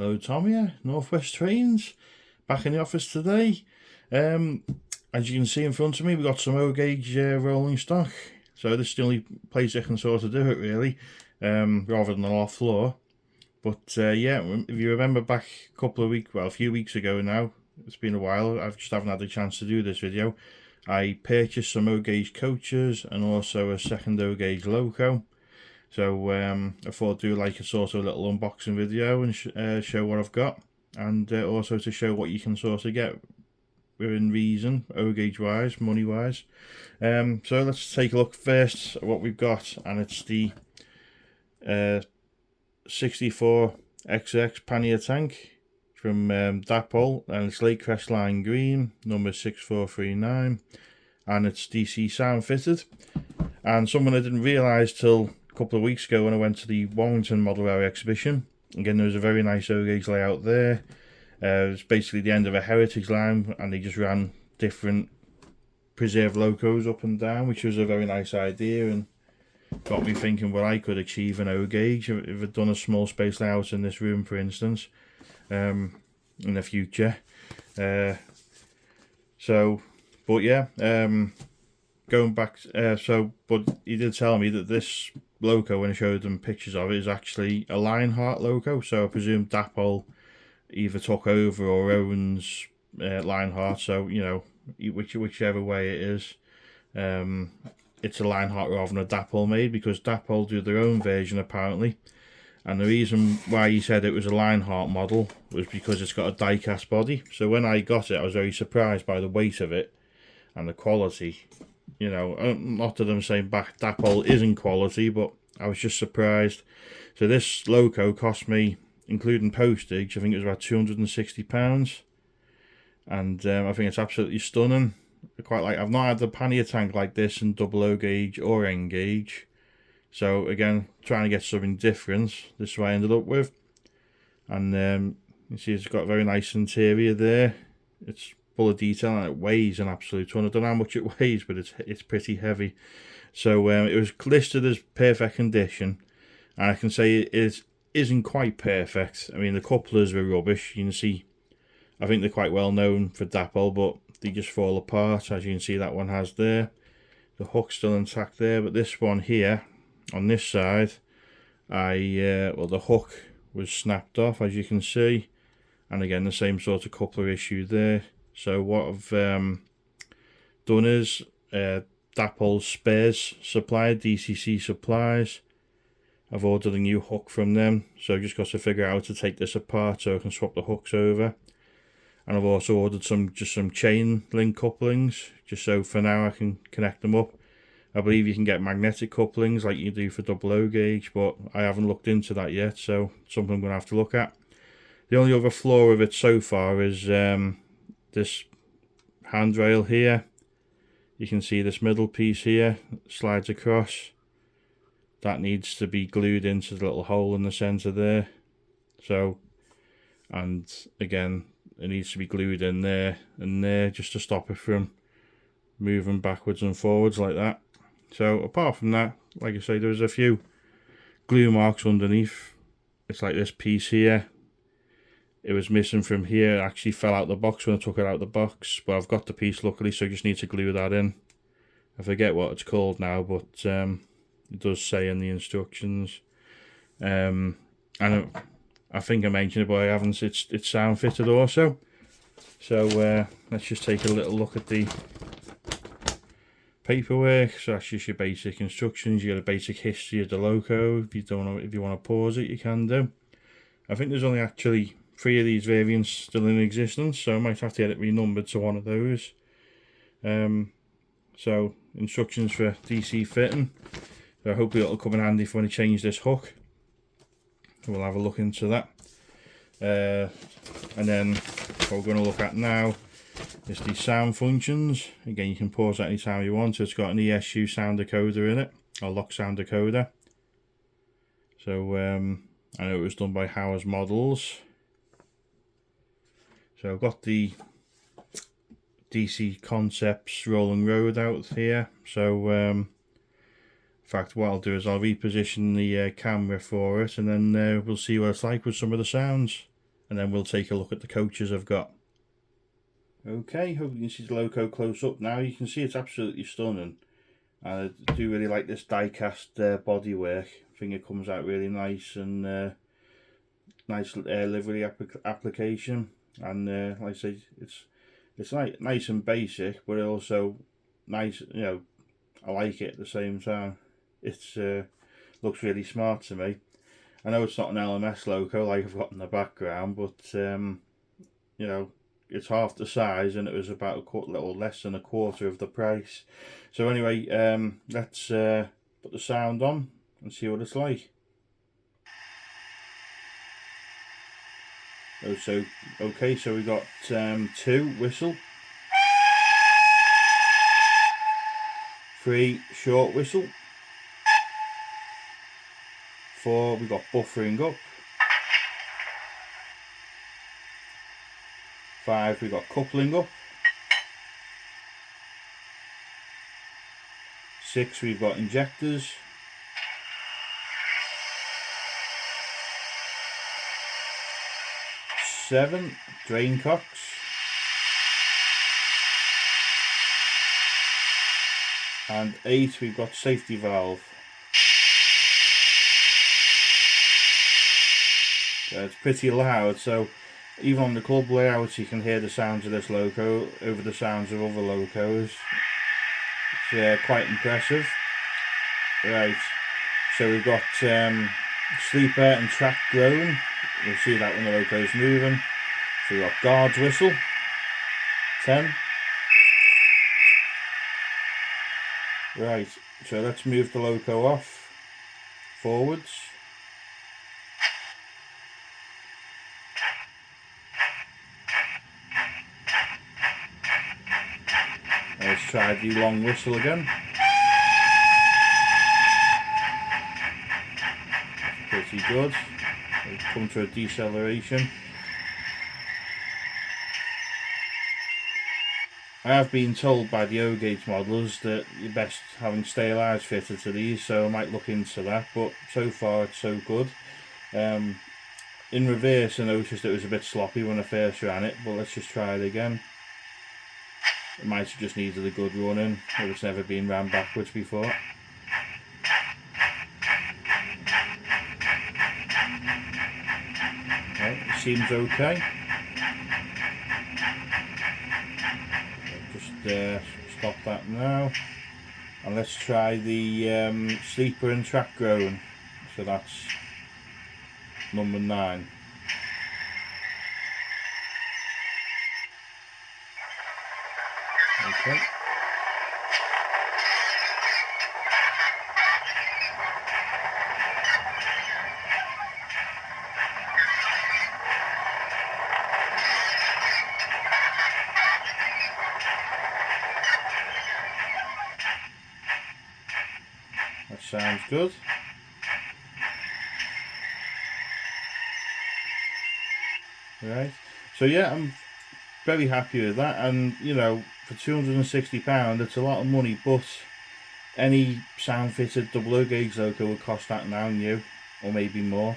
Hello Tom here, Northwest Trains, back in the office today. As you can see in front of me, we've got some O-gauge rolling stock. So this is the only place I can sort of do it really, rather than the loft floor. But yeah, if you remember back a few weeks ago now, it's been a while, I just haven't had the chance to do this video. I purchased some O-gauge coaches and also a second O-gauge loco. So I thought I'd do like a sort of little unboxing video and show what I've got, and also to show what you can sort of get within reason, O-gauge wise, money wise. So let's take a look first at what we've got, and it's the 64XX Pannier tank from Dapol, and it's Lakecrest Lime Green, number 6439, and it's DC sound fitted. And something I didn't realise till couple of weeks ago when I went to the Warrington Model Railway exhibition. Again, there was a very nice O-gauge layout there. It was basically the end of a heritage line, and they just ran different preserved locos up and down, which was a very nice idea, and got me thinking what I could achieve an O-gauge if I'd done a small space layout in this room, for instance, in the future. But yeah, going back, but he did tell me that this loco, when I showed them pictures of it, is actually a Lionheart loco. So I presume Dapol either took over or owns Lionheart. So you know, whichever way it is, it's a Lionheart rather than a Dapol made, because Dapol do their own version apparently. And the reason why he said it was a Lionheart model was because it's got a die-cast body. So when I got it, I was very surprised by the weight of it and the quality. You know, not that I'm saying Dapol isn't quality, but I was just surprised. So this loco cost me, including postage, I think it was about £260, and I think it's absolutely stunning. I've not had the Pannier tank like this in double O gauge or N gauge, so again, trying to get something different. This is what I ended up with, and you see it's got a very nice interior there. It's full of detail, and it weighs an absolute ton. I don't know how much it weighs, but it's pretty heavy. So it was listed as perfect condition, and I can say it isn't quite perfect. I mean, the couplers were rubbish. You can see, I think they're quite well known for Dapol, but they just fall apart, as you can see that one has there. The hook's still intact there, but this one here on this side, well, the hook was snapped off, as you can see, and again the same sort of coupler issue there. So what I've done is Dapol spares supplier, DCC supplies. I've ordered a new hook from them, so I've just got to figure out how to take this apart so I can swap the hooks over. And I've also ordered just some chain link couplings, just so for now I can connect them up. I believe you can get magnetic couplings like you do for double O gauge, but I haven't looked into that yet, so something I'm going to have to look at. The only other flaw of it so far is this handrail here. You can see this middle piece here slides across. That needs to be glued into the little hole in the center there. So, and again, it needs to be glued in there and there just to stop it from moving backwards and forwards like that. So apart from that, like I say, there's a few glue marks underneath. It's like this piece here. It was missing from here. It actually fell out the box when I took it out of the box, but I've got the piece luckily, so I just need to glue that in. I forget what it's called now, but it does say in the instructions. And I think I mentioned it, but I haven't. It's sound fitted also. So let's just take a little look at the paperwork. So that's just your basic instructions. You got a basic history of the loco. If you want to pause it, you can do. I think there's only actually 3 of these variants still in existence, so I might have to get it renumbered to one of those. So instructions for DC fitting. So hopefully it'll come in handy for when I change this hook. We'll have a look into that. And then what we're going to look at now is the sound functions. Again, you can pause that anytime you want. So it's got an ESU sound decoder in it, or lock sound decoder. So I know it was done by Howard's Models. So I've got the DC Concepts Rolling Road out here. So in fact, what I'll do is I'll reposition the camera for it, and then we'll see what it's like with some of the sounds. and then we'll take a look at the coaches I've got. Okay, hope you can see the logo close up now. You can see it's absolutely stunning. I do really like this die-cast bodywork. I think it comes out really nice, and nice livery application. And like I say, it's nice and basic, but also nice. You know, I like it at the same time. It's looks really smart to me. I know it's not an LMS logo like I've got in the background, but you know, it's half the size, and it was about a little less than a quarter of the price. So anyway, let's put the sound on and see what it's like. Oh, so okay, so we got 2 whistle, 3 short whistle, 4 we got buffering up, 5 we got coupling up, 6 we've got injectors, 7 drain cocks, and 8 we've got safety valve. So it's pretty loud, so even on the club layout you can hear the sounds of this loco over the sounds of other locos. It's quite impressive. Right, so we've got sleeper and track groan. You'll see that when the loco's moving. So we've got guards whistle, 10. Right, so let's move the loco off, forwards. Let's try the long whistle again. That's pretty good. We'll come to a deceleration. I have been told by the O-gauge models that you're best having stabilisers fitted to these, so I might look into that, but so far it's so good. In reverse I noticed it was a bit sloppy when I first ran it, but let's just try it again. It might have just needed a good run in, if it's never been ran backwards before. Well, it seems okay. Just stop that now, and let's try the sleeper and track groan. So that's number 9. Okay. That sounds good. Right. So yeah, I'm very happy with that, and you know, for £260 it's a lot of money, but any sound fitted double O gauge loco would cost that now new, or maybe more.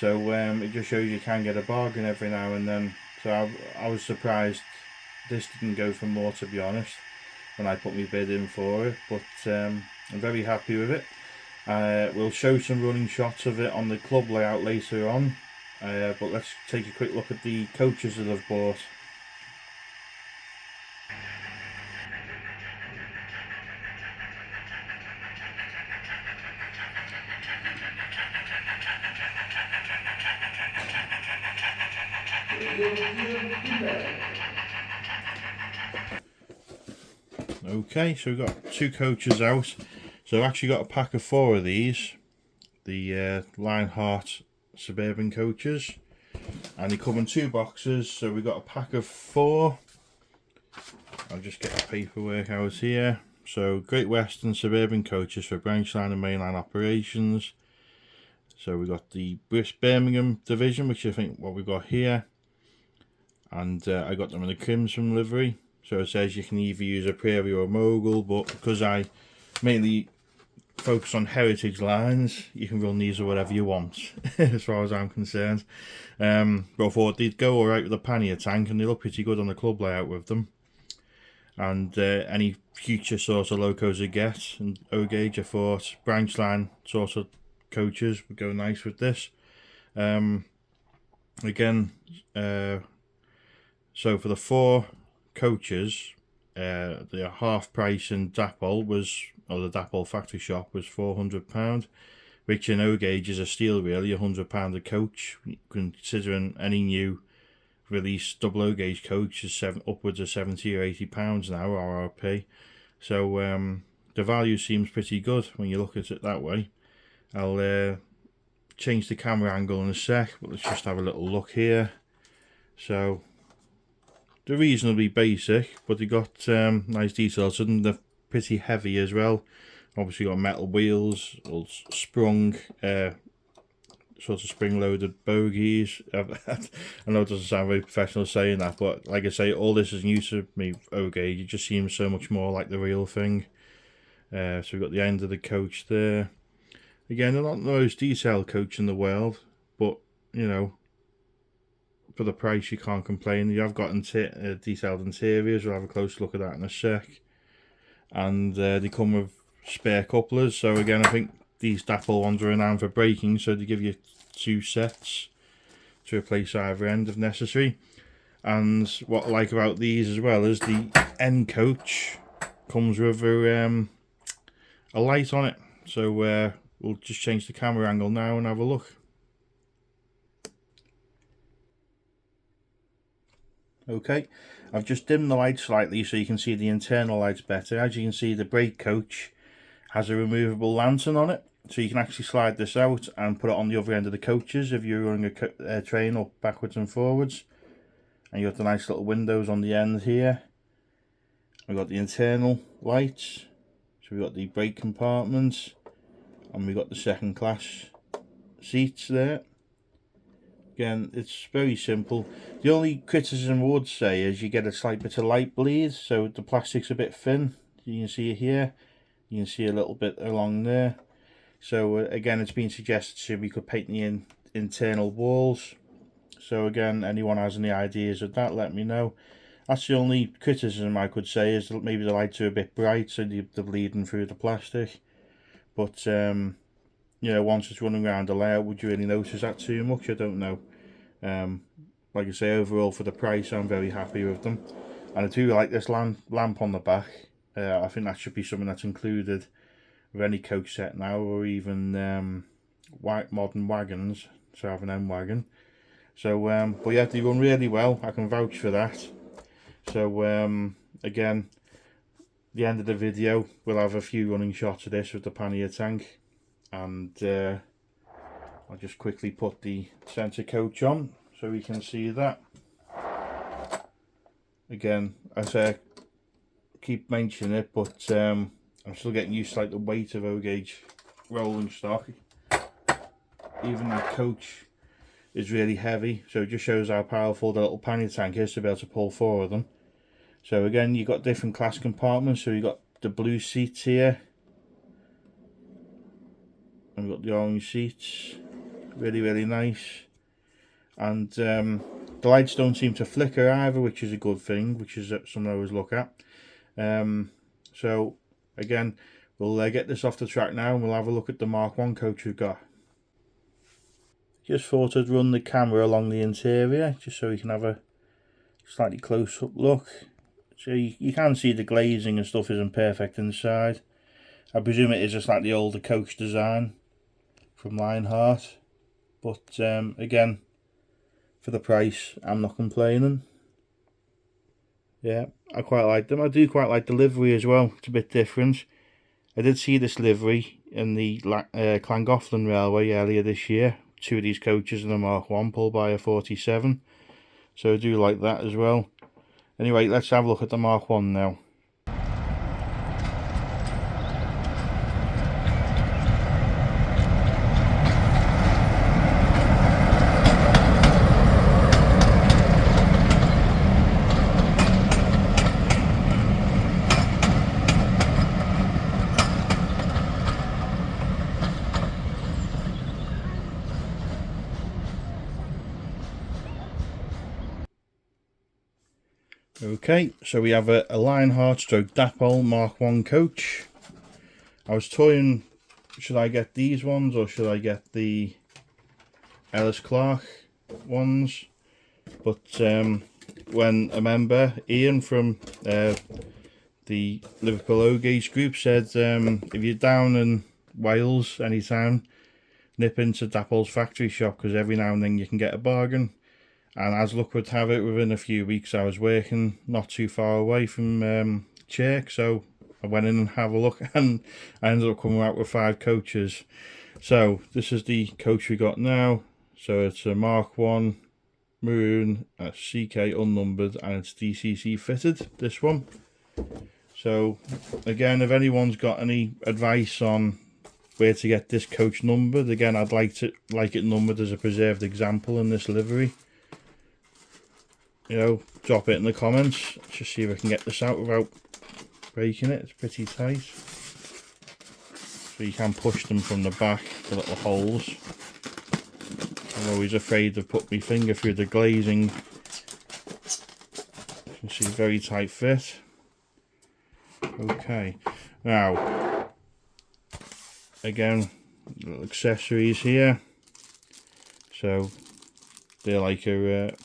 So it just shows you can get a bargain every now and then. So I was surprised this didn't go for more, to be honest, when I put my bid in for it, but I'm very happy with it. We'll show some running shots of it on the club layout later on, but let's take a quick look at the coaches that I've bought. Okay, so we've got 2 coaches out. So I've actually got a pack of 4 of these, the Lionheart Suburban coaches, and they come in 2 boxes. So we've got a pack of 4. I'll just get the paperwork out here. So Great Western Suburban coaches for branch line and mainline operations. So we've got the Birmingham division, which I think what we've got here, and I got them in a crimson livery. So it says you can either use a Prairie or a Mogul, but because I mainly focus on heritage lines, you can run these or whatever you want, as far as I'm concerned. But I thought they'd go alright with the Pannier tank, and they look pretty good on the club layout with them. And any future sort of locos I get, and O-gauge, I thought branch line sort of coaches would go nice with this. Again, so for the 4 coaches, the half price in Dapol was, or the Dapol factory shop was £400, which in O-gauge is a steal really, £100 a coach, considering any new release double O-gauge coach is upwards of £70 or £80 now RRP. So the value seems pretty good when you look at it that way. I'll change the camera angle in a sec, but let's just have a little look here. So they're reasonably basic, but they got nice details, and they're pretty heavy as well. Obviously got metal wheels, all sprung, sort of spring-loaded bogies. I know it doesn't sound very professional saying that, but like I say, all this is new to me, O-gauge. It just seems so much more like the real thing. So we've got the end of the coach there. Again, they're not the most detailed coach in the world, but, you know, for the price you can't complain. You have got detailed interiors. We'll have a close look at that in a sec. And they come with spare couplers. So again, I think these Dapol ones are renowned for braking, so they give you 2 sets to replace either end if necessary. And what I like about these as well is the end coach comes with a light on it. So we'll just change the camera angle now and have a look. Okay, I've just dimmed the light slightly so you can see the internal lights better. As you can see, the brake coach has a removable lantern on it, so you can actually slide this out and put it on the other end of the coaches if you're running a train up backwards and forwards. And you have the nice little windows on the end here. We've got the internal lights, so we've got the brake compartments, and we've got the second class seats there. Again, it's very simple. The only criticism I would say is you get a slight bit of light bleed, so the plastic's a bit thin. You can see it here, you can see a little bit along there. So again, it's been suggested we could paint the internal walls. So again, anyone has any ideas of that, let me know. That's the only criticism I could say, is that maybe the lights are a bit bright, so they're bleeding through the plastic. But you know, once it's running around the layout, would you really notice that too much? I don't know. Like I say, overall for the price, I'm very happy with them. And I do like this lamp on the back. I think that should be something that's included with any coach set now, or even white modern wagons. So I have an M wagon. So but yeah, they run really well. I can vouch for that. So again, the end of the video, we'll have a few running shots of this with the Pannier tank. And I'll just quickly put the centre coach on so we can see that. Again, as I keep mentioning it, but I'm still getting used to like the weight of O-gauge rolling stock. Even that coach is really heavy, so it just shows how powerful the little Pannier tank is to be able to pull 4 of them. So again, you've got different class compartments. So you've got the blue seats here, and we've got the orange seats. Really nice. And the lights don't seem to flicker either, which is a good thing, which is something I always look at. So again, we'll get this off the track now, and we'll have a look at the Mark 1 coach we've got. Just thought I'd run the camera along the interior just so you can have a slightly close-up look. So you can see the glazing and stuff isn't perfect inside. I presume it is a slightly older coach design from Lionheart, but again, for the price, I'm not complaining. Yeah, I quite like them. I do quite like the livery as well. It's a bit different. I did see this livery in the Llangollen Railway earlier this year. 2 of these coaches in the Mark 1 pulled by a 47. So I do like that as well. Anyway, let's have a look at the Mark 1 now. Okay, so we have a Lionheart stroke Dapol Mark 1 coach. I was toying, should I get these ones or should I get the Ellis Clark ones? But when a member, Ian from the Liverpool O-Gauge group, said if you're down in Wales anytime, nip into Dapol's factory shop because every now and then you can get a bargain. And as luck would have it, within a few weeks I was working not too far away from Chirk, so I went in and have a look, and I ended up coming out with 5 coaches. So this is the coach we got now. So it's a Mark 1 Maroon, a CK unnumbered, and it's DCC fitted, this one. So again, if anyone's got any advice on where to get this coach numbered, again, I'd like it numbered as a preserved example in this livery. You know, drop it in the comments. Just see if I can get this out without breaking it. It's pretty tight, so you can push them from the back, the little holes. I'm always afraid to put my finger through the glazing. You can see very tight fit. Okay, now again, little accessories here. So they're like a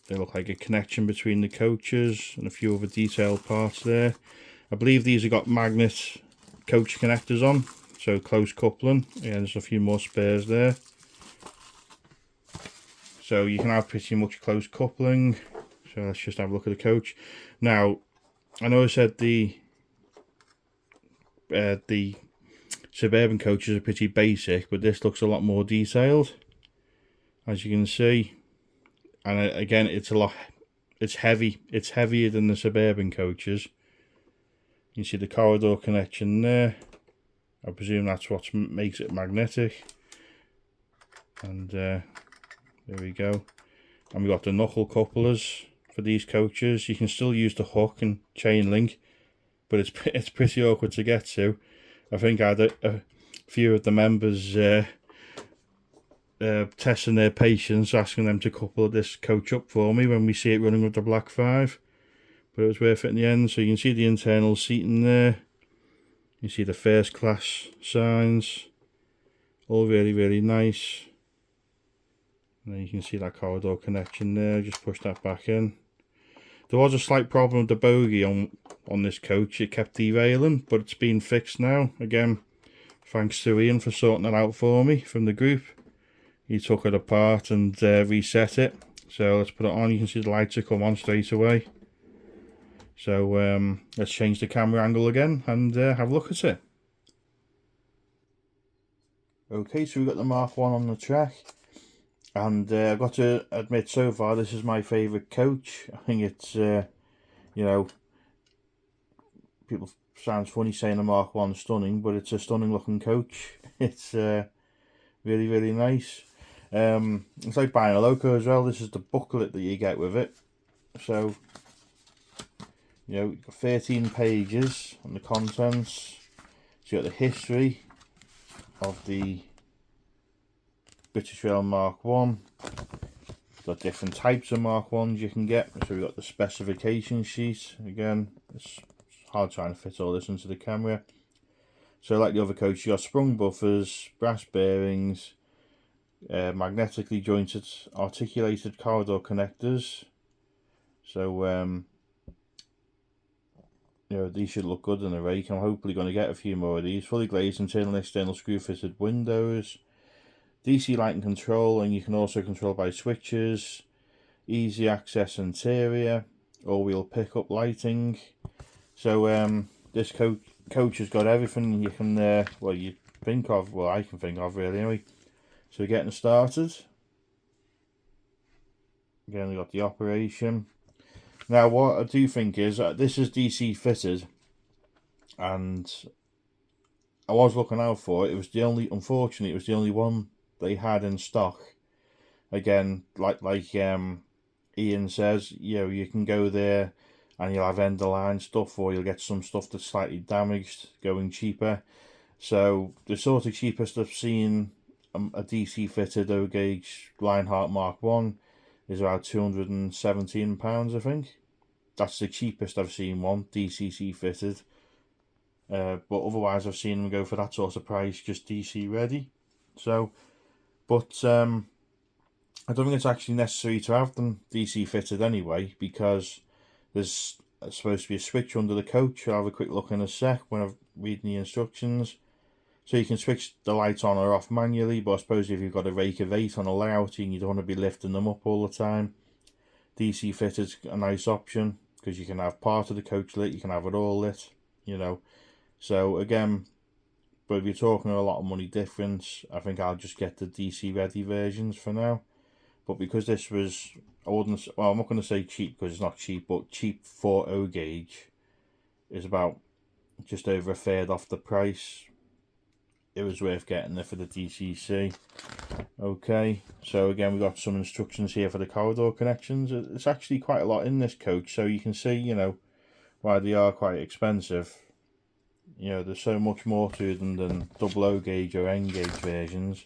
they look like a connection between the coaches and a few other detailed parts there. I believe these have got magnet coach connectors on, so close coupling. Yeah, there's a few more spares there. So you can have pretty much close coupling. So let's just have a look at the coach. Now, I know I said the Suburban coaches are pretty basic, but this looks a lot more detailed, as you can see. And again, it's heavy. It's heavier than the Suburban coaches. You can see the corridor connection there. I presume that's what makes it magnetic. And there we go. And we got the knuckle couplers for these coaches. You can still use the hook and chain link, but it's pretty awkward to get to. I think I had a few of the members testing their patience, asking them to couple this coach up for me when we see it running with the Black 5, but it was worth it in the end. So you can see the internal seating there, you see the first class signs, all really nice. And then you can see that corridor connection there. Just push that back in. There was a slight problem with the bogie on this coach. It kept derailing, but it's been fixed now. Again, thanks to Ian for sorting that out for me from the group. He took it apart and reset it. So let's put it on. You can see the lights have come on straight away. So let's change the camera angle again and have a look at it. Okay, so we've got the Mark 1 on the track. And I've got to admit, so far this is my favourite coach. I think it's, you know, people sounds funny saying the Mark 1's stunning, but it's a stunning looking coach. It's really nice. It's like buying a loco as well. This is the booklet that you get with it. So, you know, you've got 13 pages on the contents. So you got the history of the British Rail Mark 1. Got different types of Mark 1s you can get. So we've got the specification sheet. Again, it's hard trying to fit all this into the camera. So like the other coach, you got sprung buffers, brass bearings, magnetically jointed articulated corridor connectors. So you know, these should look good in a rake. I'm hopefully going to get a few more of these. Fully glazed internal and external screw fitted windows, DC light and control, and you can also control by switches, easy access interior, all-wheel pickup lighting. So this coach has got everything you can well, you think of, well, I can think of really anyway. So we're getting started. Again, we got the operation. Now what I do think is this is DC fitted, and I was looking out for it. It was the only, unfortunately, it was the only one they had in stock. Again, like Ian says, you know, you can go there and you'll have end of line stuff, or you'll get some stuff that's slightly damaged going cheaper. So the sort of cheapest I've seen a DC fitted O-Gauge Lionheart Mark 1 is about £217, I think. That's the cheapest I've seen one, DCC fitted. But otherwise I've seen them go for that sort of price, just DC ready. So, but I don't think it's actually necessary to have them DC fitted anyway, because there's supposed to be a switch under the coach. I'll have a quick look in a sec when I've reading the instructions. So you can switch the lights on or off manually, but I suppose if you've got a rake of 8 on a layout and you don't want to be lifting them up all the time, DC fitted's a nice option, because you can have part of the coach lit, you can have it all lit, you know. So again, but if you're talking a lot of money difference, I think I'll just get the DC ready versions for now. But because this was, I wouldn't, well, I'm not going to say cheap because it's not cheap, but cheap for O gauge is about just over a third off the price. It was worth getting it for the DCC. Okay, so again, we've got some instructions here for the corridor connections. It's actually quite a lot in this coach, so you can see, you know, why they are quite expensive. You know, there's so much more to them than double O gauge or N gauge versions.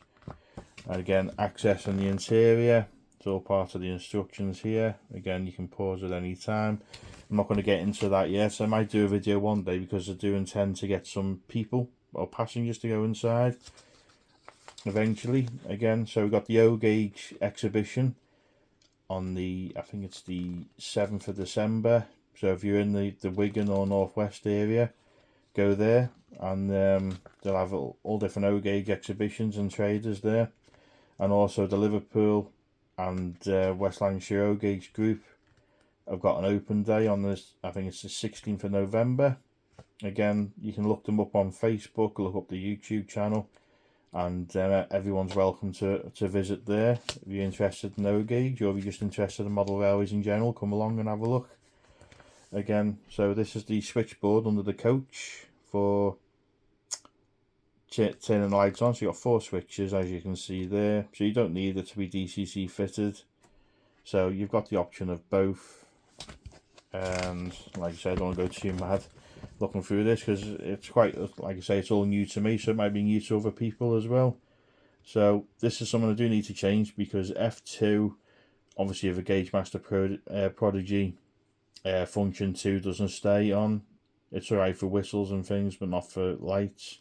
And again, access in the interior, it's all part of the instructions here. Again, you can pause at any time. I'm not going to get into that yet. I might do a video one day, because I do intend to get some people or passengers to go inside eventually again. So we've got the O gauge exhibition on the, I think it's the 7th of December. So if you're in the Wigan or Northwest area, go there, and they'll have all different O gauge exhibitions and traders there. And also the Liverpool and West Lancashire O gauge group have got an open day on this, I think it's the 16th of November. Again, you can look them up on Facebook, look up the YouTube channel, and everyone's welcome to visit there. If you're interested in O gauge, or if you're just interested in model railways in general, come along and have a look. Again, so this is the switchboard under the coach for turning the lights on. So you've got 4 switches, as you can see there, so you don't need it to be DCC fitted, so you've got the option of both. And like I said, I don't want to go too mad looking through this, because it's quite, like I say, it's all new to me, so it might be new to other people as well. So this is something I do need to change, because F2, obviously if a Gauge Master Prodigy function 2 doesn't stay on, it's alright for whistles and things, but not for lights.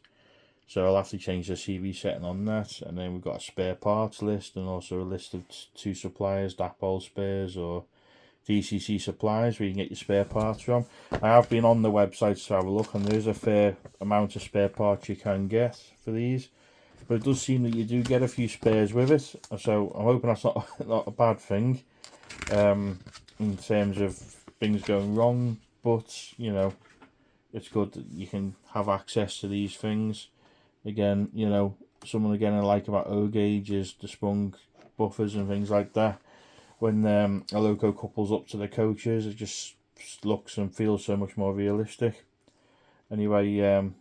So I'll have to change the CV setting on that. And then we've got a spare parts list, and also a list of 2 suppliers, Dapol spares or DCC suppliers, where you can get your spare parts from. I have been on the website to have a look, and there's a fair amount of spare parts you can get for these, but it does seem that you do get a few spares with it, so I'm hoping that's not a bad thing in terms of things going wrong. But you know, it's good that you can have access to these things. Again, you know, something again I like about O gauge is the sprung buffers and things like that. When a loco couples up to the coaches, it just looks and feels so much more realistic. Anyway,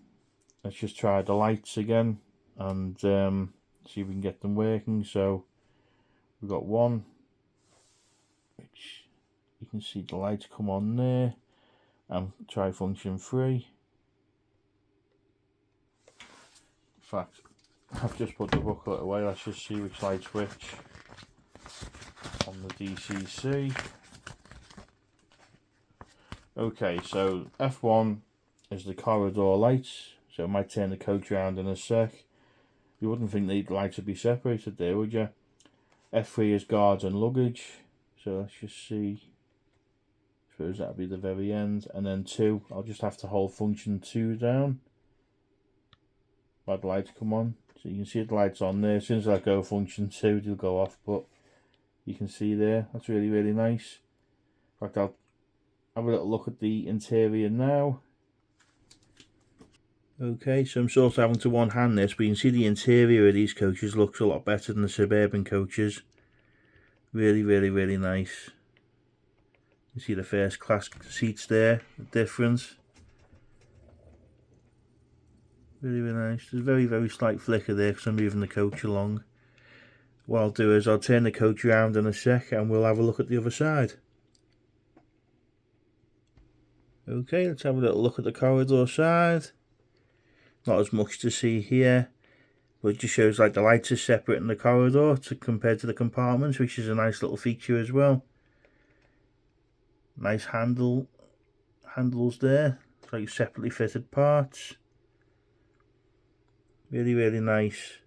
let's just try the lights again and see if we can get them working. So we've got one, which you can see the lights come on there, and try function 3. In fact, I've just put the booklet away. Let's just see which light switch on the DCC. Okay, so F1 is the corridor lights, so it might turn the coach around in a sec. You wouldn't think the lights would be separated there, would you? F3 is guards and luggage, so let's just see. I suppose that'll be the very end. And then 2, I'll just have to hold function 2 down. Let the lights come on. So you can see the lights on there. As soon as I go function 2, they'll go off, but you can see there, that's really, really nice. In fact, I'll have a little look at the interior now. Okay, so I'm sort of having to one hand this, but you can see the interior of these coaches looks a lot better than the suburban coaches. Really, really, really nice. You see the first class seats there, the difference. Really, really nice. There's a very, very slight flicker there because I'm moving the coach along. What I'll do is I'll turn the coach around in a sec and we'll have a look at the other side. Okay, let's have a little look at the corridor side. Not as much to see here. but it just shows like the lights are separate in the corridor compared to the compartments, which is a nice little feature as well. Nice handles there, it's like separately fitted parts. Really, really nice.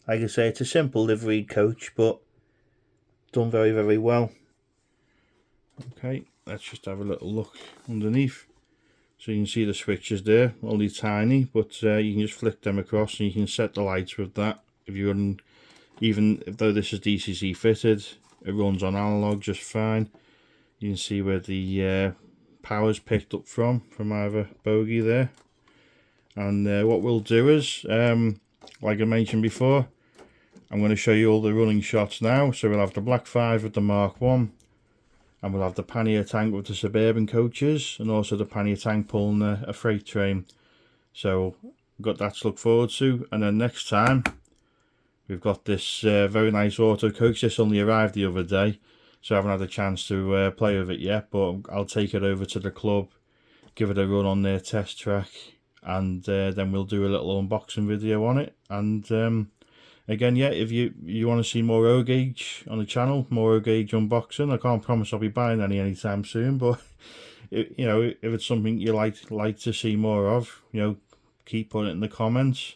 Like I say, it's a simple liveried coach, but done very, very well. Okay, let's just have a little look underneath. So you can see the switches there, only tiny, but you can just flick them across and you can set the lights with that. If you run, even though this is DCC fitted, it runs on analog just fine. You can see where the power's picked up from either bogey there. And what we'll do is, like I mentioned before, I'm going to show you all the running shots now. So we'll have the Black 5 with the Mark 1, and we'll have the Pannier tank with the Suburban coaches, and also the Pannier tank pulling a freight train. So we've got that to look forward to. And then next time, we've got this very nice auto coach. This only arrived the other day, so I haven't had a chance to play with it yet, but I'll take it over to the club, give it a run on their test track, and then we'll do a little unboxing video on it. And again, yeah, if you want to see more O-Gauge on the channel, more O-Gauge unboxing, I can't promise I'll be buying anytime soon, but if it's something you like to see more of, keep putting it in the comments.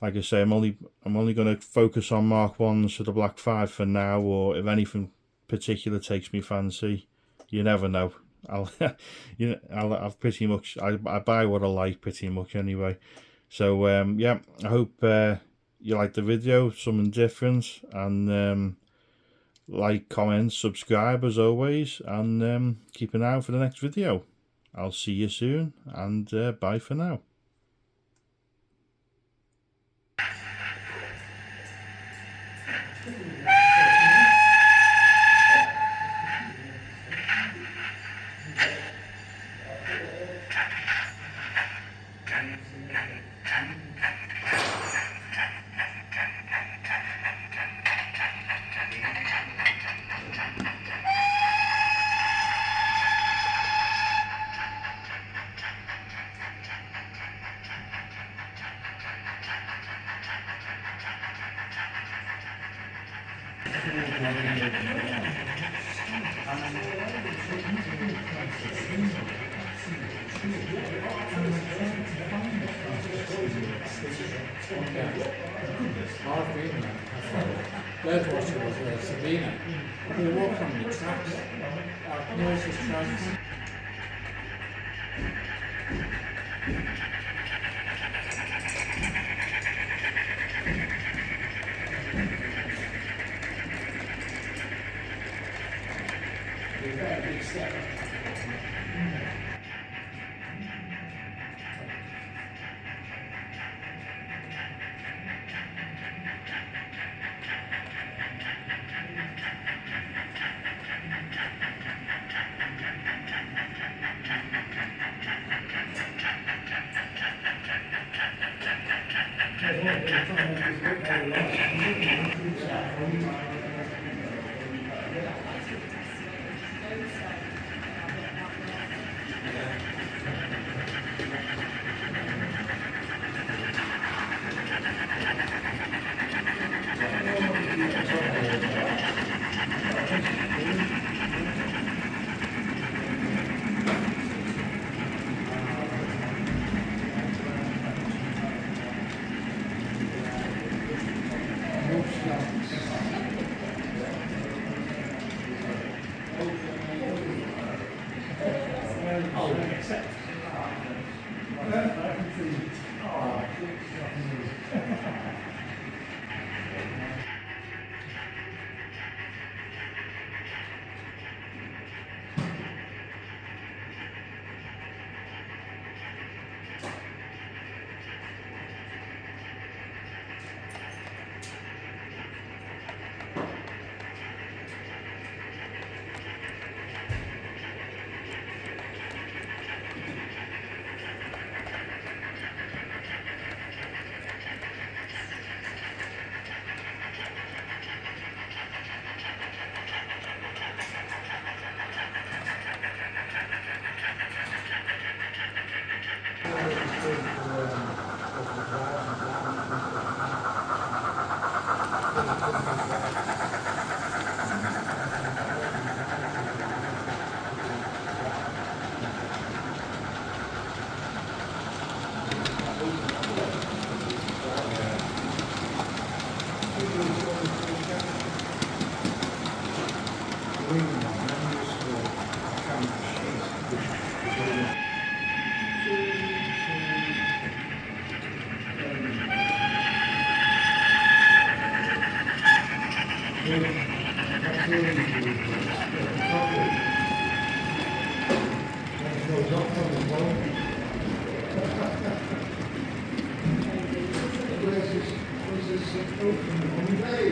Like I say, I'm only going to focus on Mark 1s for the Black 5 for now, or if anything particular takes me fancy, you never know. I've pretty much, I buy what I like pretty much anyway. So yeah, I hope you like the video, something different, and like, comment, subscribe as always, and keep an eye out for the next video. I'll see you soon, and bye for now. Birdwatcher was Sabina. We walk on the tracks. Our noises tracks. Big step. Where's this open on day?